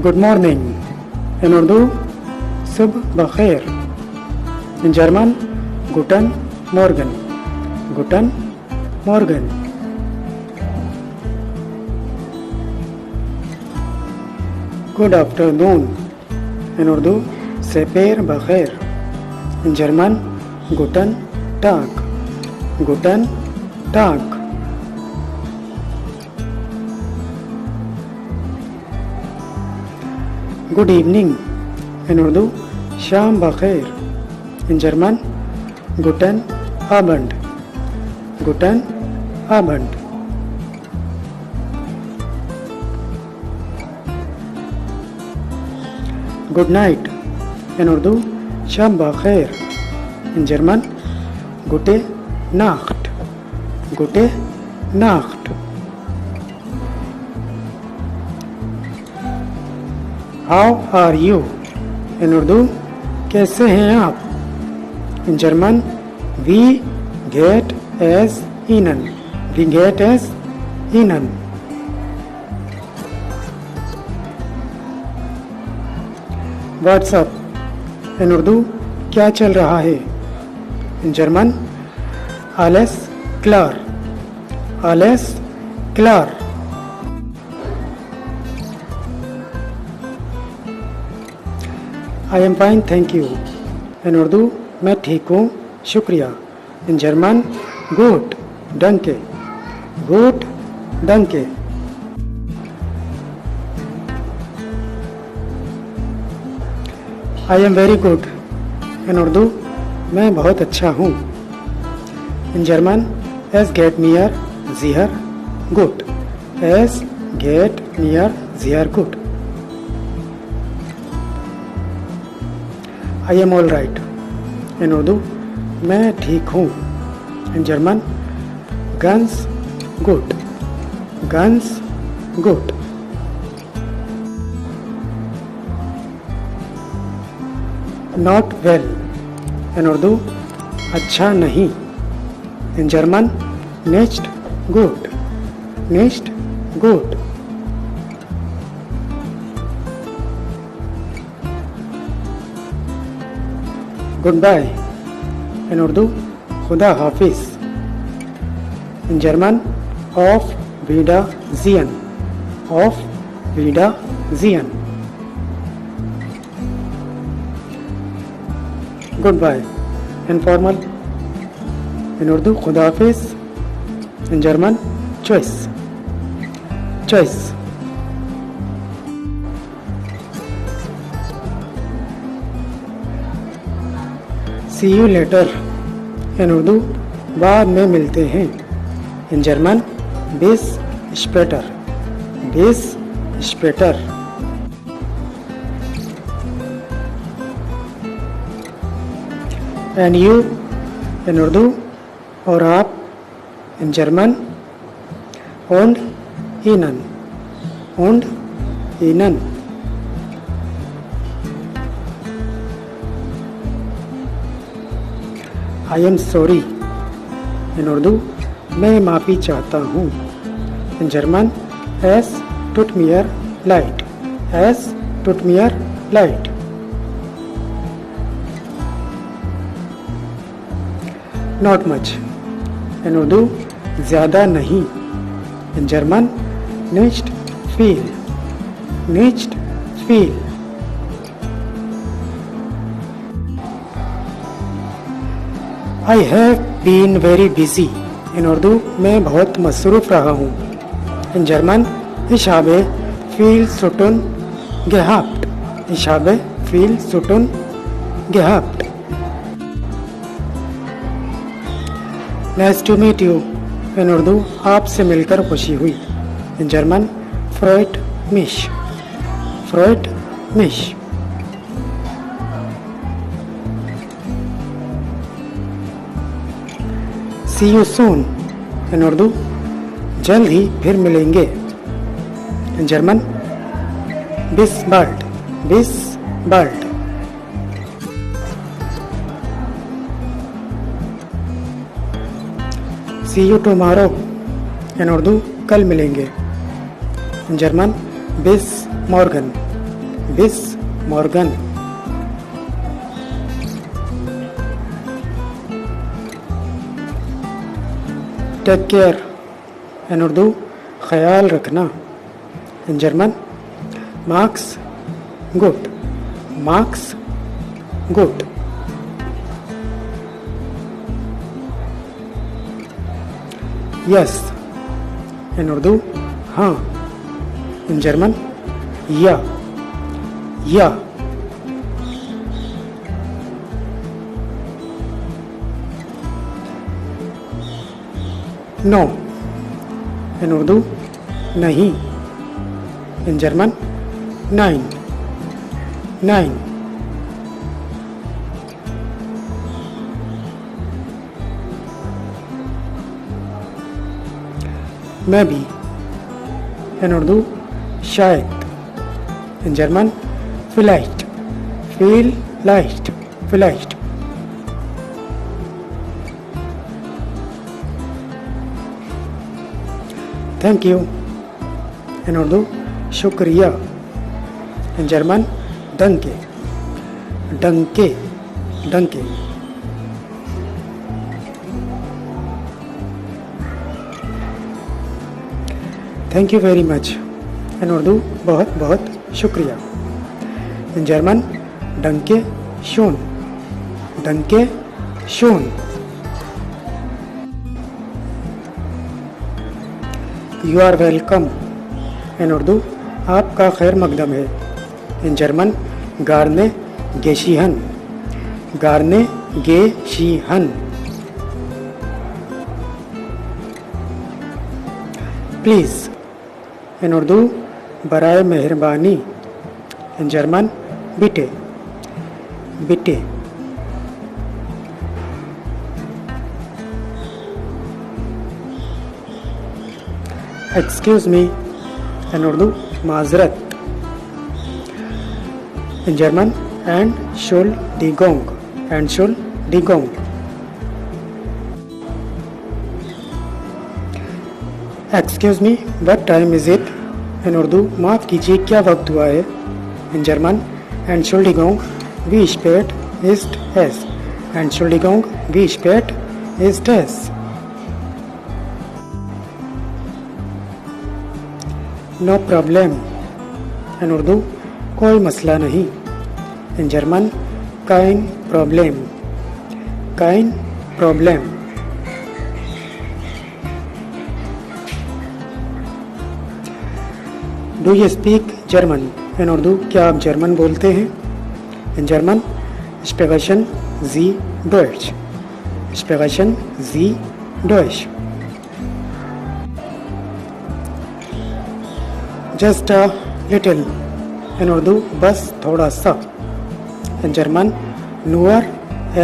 Good morning. In Urdu, Subh Bakhair. In German, Guten Morgen. Guten Morgen. Good afternoon. In Urdu, Seper Bakhair. In German, Guten Tag. Guten Tag. Good evening. In Urdu, Sham Bakhair. In German, Guten Abend. Guten Abend. Good night. In Urdu, Shab Bakhair. In German, Gute Nacht. Gute Nacht. How are you? In Urdu, कैसे हैं आप? In German, we get as Ihnen. We get as Ihnen. What's up? In Urdu, क्या चल रहा है? In German, alles klar. Alles klar. I am fine, thank you. In Urdu, मैं ठीक हूँ, शुक्रिया. In German, gut, danke. Gut, danke. I am very good. In Urdu, मैं बहुत अच्छा हूँ. In German, es geht mir sehr gut. Es geht mir sehr gut. I am all right. In Urdu, मैं ठीक हूँ. In German, ganz gut. Ganz gut. Not well. In Urdu, अच्छा नहीं. In German, nicht gut. Nicht gut. Goodbye. In Urdu, खुदा हाफिज. In German, auf Wiedersehen. Auf Wiedersehen. Goodbye. Informal. In Urdu, खुदा हाफिज. In German, choice. Choice. See you later. In Urdu, बाद में मिलते हैं. In German, bis später. Bis später. And you? In Urdu, और आप? In German, und Ihnen. Und Ihnen. I am sorry. In Urdu, मैं माफ़ी चाहता हूँ. In German, es tut mir leid. Es tut mir leid. Not much. In Urdu, ज़्यादा नहीं. In German, nicht viel. Nicht viel. I have been very busy. In Urdu, मैं बहुत मसरूफ़ रहा हूँ. In German, ich habe viel zu tun gehabt. Ich habe viel zu tun gehabt. Nice to meet you. In Urdu, आपसे मिलकर खुशी हुई. In German, freut mich. Freut mich. See you soon. In Urdu, जल्द ही फिर मिलेंगे. In German, bis bald. Bis bald. See you tomorrow. In Urdu कल मिलेंगे। In German बिस मॉर्गन, बिस मॉर्गन। Take care. इन उर्दू ख्याल रखना। इन जर्मन मार्क्स गुड, मार्क्स गुड। यस। इन उर्दू हाँ। इन जर्मन या, या। नो। इन उर्दू नहीं। इन जर्मन नाइन, नाइन। मैं भी। इन उर्दू शायद। In German vielleicht, vielleicht, vielleicht। Thank you. In Urdu शुक्रिया। इन जर्मन डंके, डंके, डंके। Thank you very much. इन उर्दू बहुत बहुत शुक्रिया। इन जर्मन डंके शोन, डंके शोन। You are welcome. In Urdu आपका खैर मकदम है। इन जर्मन गार्ने गेशीहन, गार्ने गेशीहन। प्लीज़। इन उर्दू बराए मेहरबानी। इन जर्मन बिटे, बिटे। Excuse me. इन उर्दू माजरत। इन जर्मन एंटशुल्डिगुंग, एंटशुल्डिगुंग। Excuse me what time is it. In Urdu माफ़ कीजिए क्या वक्त हुआ है। इन जर्मन एंटशुल्डिगुंग wie spät ist es, Entschuldigung wie spät ist es। No problem. In Urdu कोई मसला नहीं। इन जर्मन काइन प्रॉब्लम, काइन प्रॉब्लम। Do you speak German. In Urdu क्या आप जर्मन बोलते हैं। इन जर्मन स्प्रेchen Sie Deutsch, स्प्रेchen Sie Deutsch। Just a little. In Urdu बस थोड़ा सा। In German nur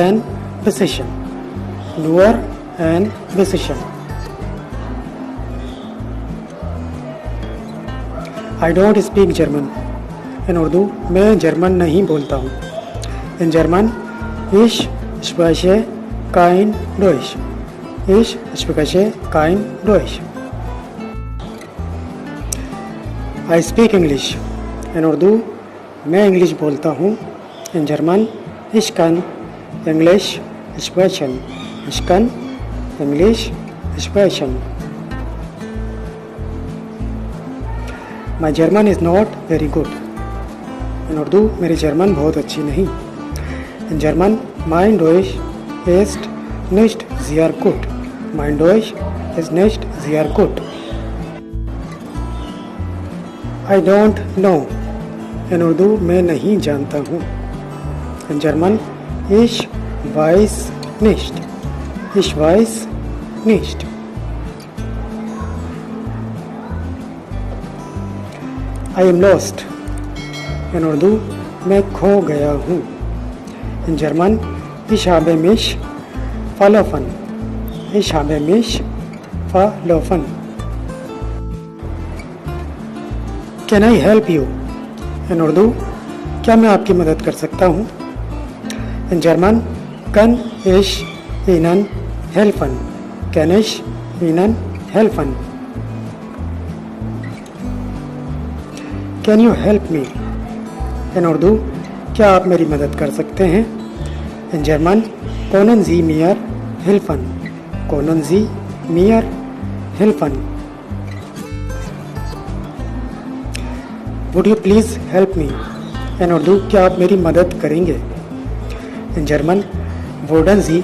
ein bisschen, nur ein bisschen। I don't speak German. In Urdu मैं जर्मन नहीं बोलता हूँ। In German ich spreche kein Deutsch, ich spreche kein Deutsch। I speak English. In Urdu मैं English बोलता हूँ। In German ich kann Englisch sprechen, ich kann English sprechen। My German is not very good. In Urdu मेरी German बहुत अच्छी नहीं। In German माइन डॉइश इज़ nicht sehr gut, माइन डॉइश इज़ nicht sehr gut। I don't know. In Urdu मैं नहीं जानता हूँ। In German ich weiß nicht, ich weiß nicht। I am lost. In Urdu मैं खो गया हूँ। In German ich habe mich verlaufen, ich habe mich verlaufen। Can I help you. In Urdu क्या मैं आपकी मदद कर सकता हूँ। In German kann ich Ihnen helfen, kann ich Ihnen helfen? Can you help me? In Urdu, क्या आप मेरी मदद कर सकते हैं? In German, können Sie mir helfen? Können Sie mir helfen? Would you please help me? In Urdu, क्या आप मेरी मदद करेंगे? In German, würden Sie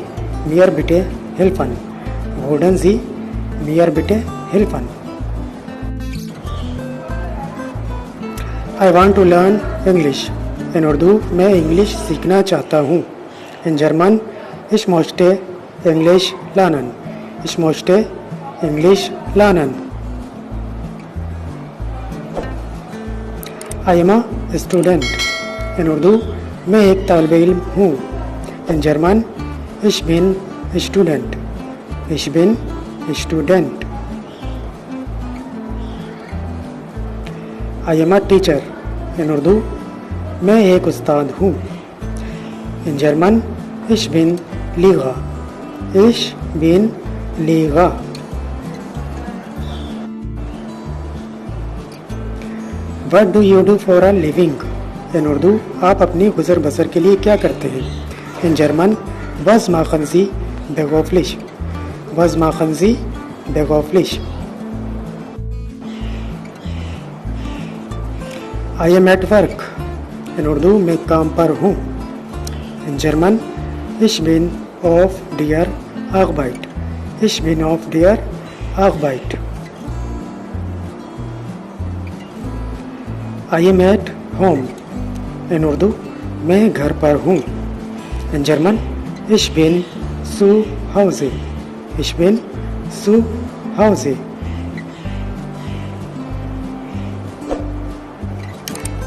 mir bitte helfen? Würden Sie mir bitte helfen? I want to learn English. In Urdu, मैं English सीखना चाहता हूँ. In German, ich möchte Englisch lernen. Ich möchte English lernen. I am a student. In Urdu, मैं एक तालिब इल्म हूँ. In German, ich bin a student. Ich bin a student. I am a teacher. In Urdu, मैं एक उस्ताद हूँ. In German, ich bin Lehrer. Ich bin Lehrer. What do you do for a living? In Urdu, आप अपनी गुजर बसर के लिए क्या करते हैं? In German, was machen Sie beruflich? Was machen Sie beruflich? I am at work. In Urdu, मैं काम पर हूँ. In German, ich bin auf der Arbeit. Ich bin auf der Arbeit. I am at home. In Urdu, मैं घर पर हूँ. In German, ich bin zu Hause. Ich bin zu Hause.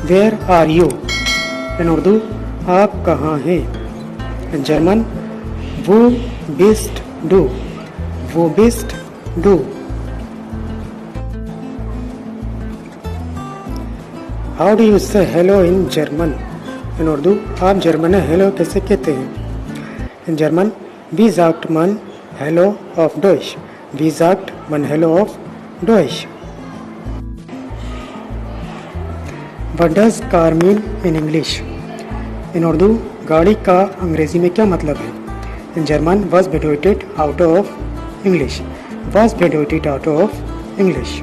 Where are you? In Urdu, आप कहाँ हैं? In German, wo bist du? Wo bist du? How do you say hello in German? In Urdu, आप German में hello कैसे कहते हैं? In German, wie sagt man hello auf Deutsch? Wie sagt man hello auf Deutsch? What does car mean in English? In Urdu, गाड़ी का अंग्रेजी में क्या मतलब है? In German, was bedeutet Auto of English? Was bedeutet Auto of English?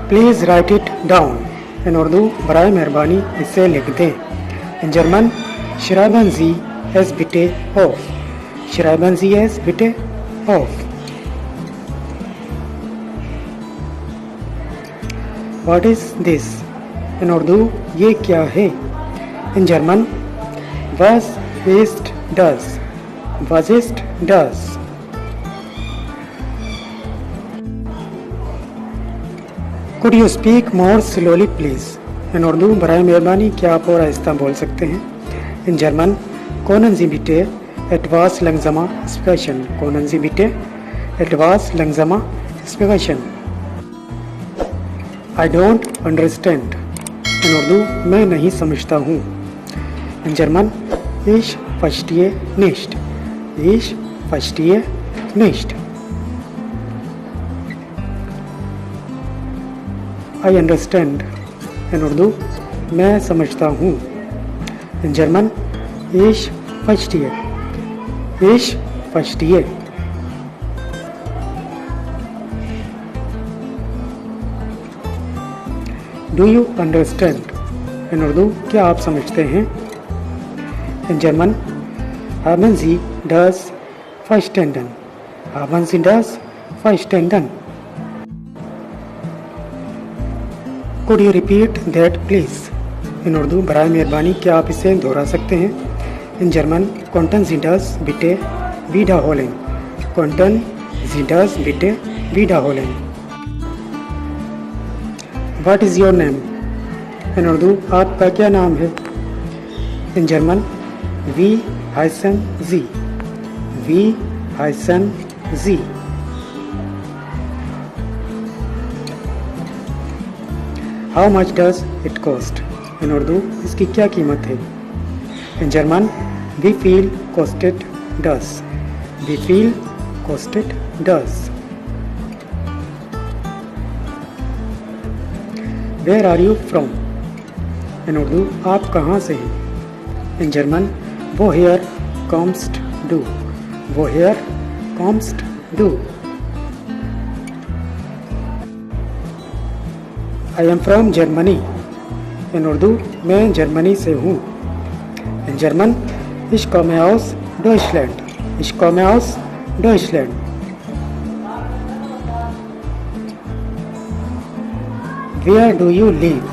Please write it down. In Urdu, बराए मेहरबानी इसे लिख दें. In German, schreiben Sie es bitte auf. Schreiben Sie es bitte auf. What is this? In Urdu, ये क्या है? In German, was ist das? Was ist das? Could you speak more slowly please? In Urdu, बराए मेहरबानी क्या आप और आहिस्ता बोल सकते हैं? In German, können Sie bitte etwas langsamer sprechen? Können Sie bitte etwas langsamer sprechen? I don't understand. In Urdu, मैं नहीं समझता हूँ. In German, ich verstehe nicht. Ich verstehe nicht. I understand. In Urdu, मैं समझता हूँ. In German, ich verstehe. Ich verstehe. Do you understand? In Urdu, क्या आप समझते हैं? In German, haben Sie das verstanden? Haben Sie das verstanden? Could you repeat that please? In Urdu, बराए मेहरबानी क्या आप इसे दोहरा सकते हैं? In German, könnten Sie das bitte wiederholen? Könnten Sie das bitte wiederholen? What is your name? In Urdu, आपका क्या नाम है? In German, wie heißen Sie? Wie heißen Sie? How much does it cost? In Urdu, इसकी क्या कीमत है? In German, wie viel kostet das? We feel coasted does. Where are you from? In Urdu, आप कहाँ से हैं? In German, woher kommst du? Woher kommst du? I am from Germany. In Urdu, मैं Germany से हूँ. In German, ich komme aus Deutschland. Ich komme aus Deutschland. Where do you live?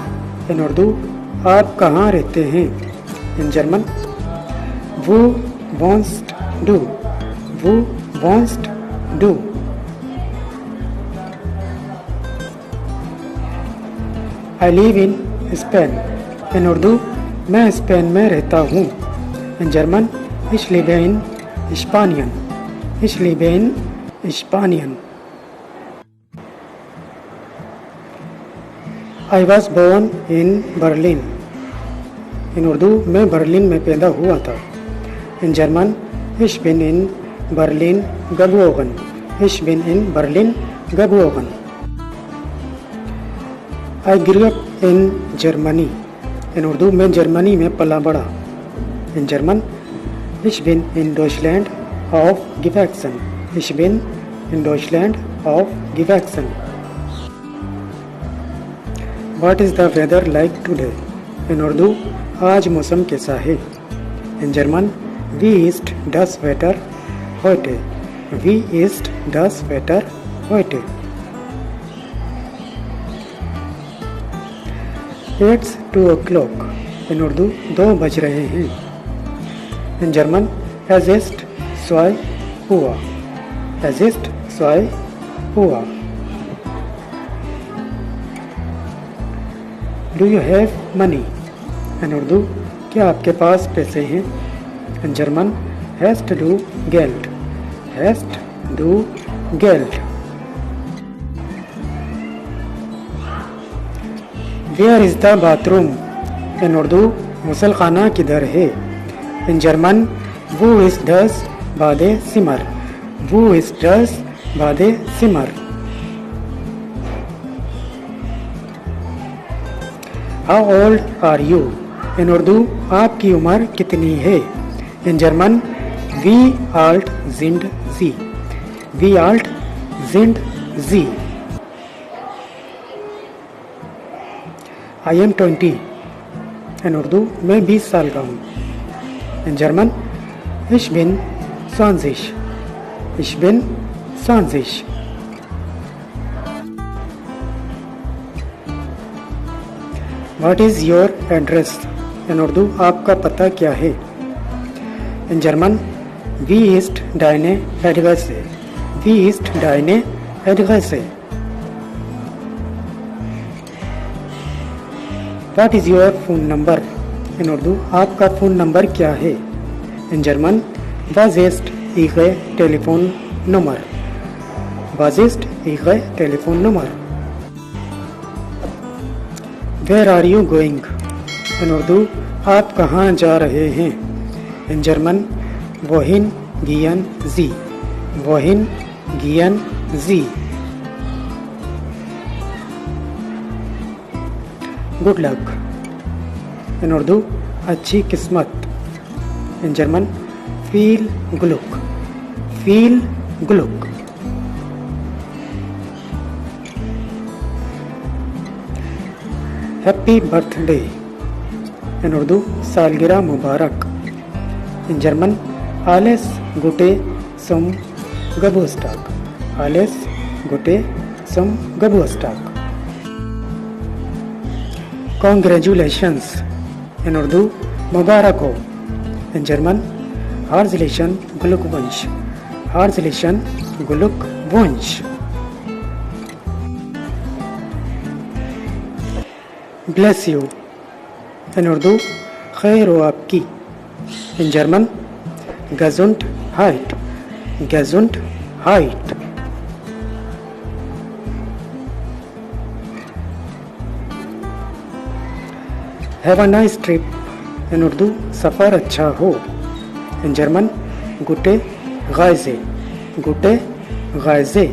In Urdu, आप कहाँ रहते हैं? In German, wo wohnst du? Wo wohnst du? I live in Spain. In Urdu, मैं Spain में रहता हूँ. In German, ich lebe in Spanien. Ich lebe in Spanien. I was born in Berlin. In Urdu, मैं Berlin में पैदा हुआ था. In German, ich bin in Berlin geboren. Ich bin in Berlin geboren. I grew up in Germany. In Urdu, मैं Germany में पला बड़ा. In German, ich bin in Deutschland aufgewachsen. Ich bin in Deutschland aufgewachsen. What is the weather like today? In Urdu, आज मौसम कैसा है? In German, wie ist das Wetter heute? Wie ist das Wetter heute? It's 2 o'clock. In Urdu, 2 बज रहे हैं. In German, es ist 2 Uhr. Es ist 2 Uhr. Do you have money? In Urdu, क्या आपके पास पैसे हैं? In German, hast du Geld? Hast du Geld? Where is the bathroom? In Urdu, गुसल खाना किधर है? In German, wo ist das Badezimmer? Wo ist das Badezimmer? How old are you? In Urdu, आपकी उम्र कितनी है? In German, wie alt sind Sie? Wie alt sind Sie? I am 20. In Urdu, मैं 20 साल का हूँ. In German, ich bin 20. Ich bin 20. What is your address? In Urdu, आपका पता क्या है? In German, wie ist deine Adresse? Wie ist deine Adresse? What is your phone number? In Urdu, आपका phone number क्या है? In German, was ist Ihre Telefonnummer? Was ist Ihre Telefonnummer? Where are you going? In Urdu, आप कहाँ जा रहे हैं? In German, wohin gehen Sie? Wohin gehen Sie? Good luck. In Urdu, अच्छी किस्मत. In German, viel Glück. Viel Glück. Happy birthday. In Urdu, सालगिरह मुबारक. In German, आलेस Gute some गबुस्टाक. आलेस Gute some गबुस्टाक. Congratulations. इन उर्दू, मुबारक हो. इन जर्मन, हार्ज़लेशन ग्लुकवंश. हार्ज़लेशन ग्लुकवंश. Bless you. इन उर्दू, खैर हो आपकी. In German, Gesundheit. Gesundheit. Have a nice trip. In Urdu, सफ़र अच्छा हो. इन जर्मन, Gute गाइजे, गुटे गाइजे।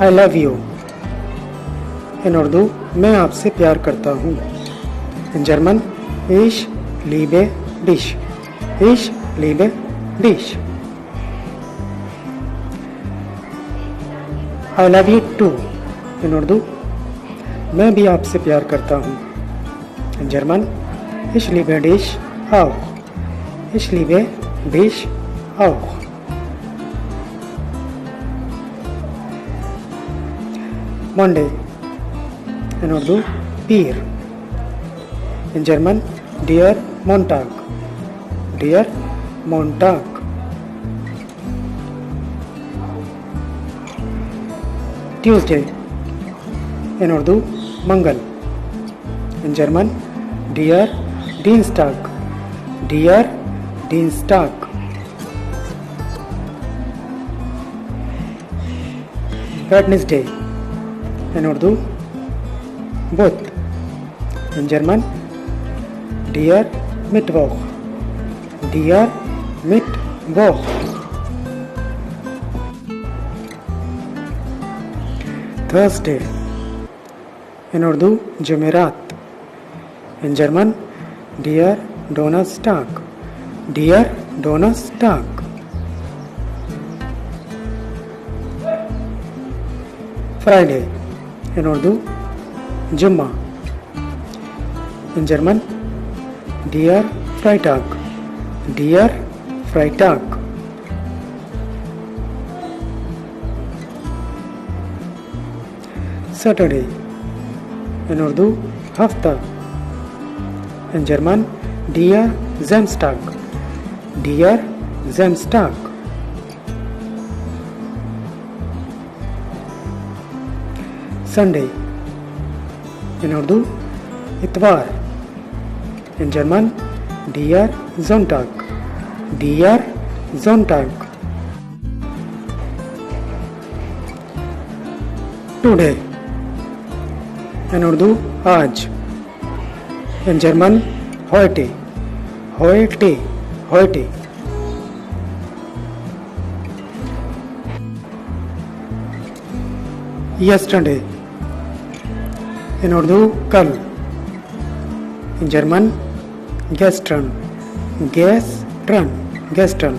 I love you. In Urdu मैं आपसे प्यार करता हूँ। इन जर्मन इश लीबे डिश, इश लीबे डिश। I love you too. In Urdu मैं भी आपसे प्यार करता हूँ। In German ich liebe dich auch, ich liebe dich auch। Monday in Urdu Peer, in German dear Montag, dear Montag। Tuesday in Urdu Mangal, in German dear Dienstag, dear Dienstag। Wednesday in Urdu Both, in German dear Mittwoch, dear Mittwoch। Thursday in Urdu Jumerat, in German dear Donnerstag, dear Donnerstag। Friday in Urdu Jumma, in German dear Freitag, dear Freitag। Saturday in Urdu Hafta, in German dear Samstag, dear Samstag। Sunday in Urdu Itwar, in German dear Sonntag, dear Sonntag। Today in Urdu आज, in German heute, heute, heute। Yesterday in Urdu कल, in German gestern, gestern, gestern।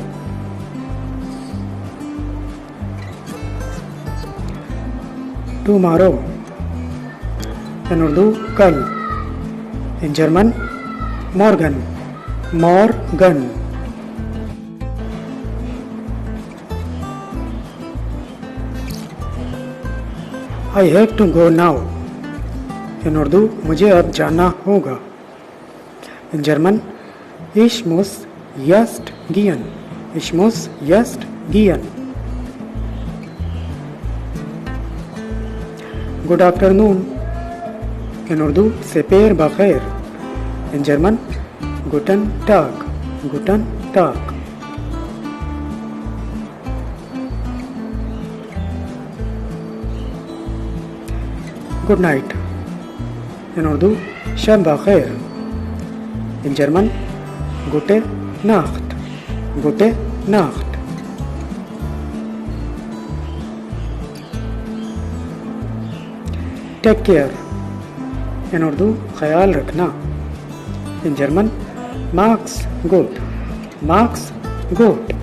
Tomorrow in Urdu कल, in German morgen, morgen। I have to go now, in Urdu मुझे अब जाना होगा। in German ich muss jetzt gehen, ich muss jetzt gehen। Good afternoon in Urdu सेपेर बखैर, in German Guten Tag, Guten Tag। Good night in Urdu Shab बखैर, in German Gute Nacht, Gute Nacht। Take care in Urdu ख्याल रखना, in German Mach's gut, Mach's gut।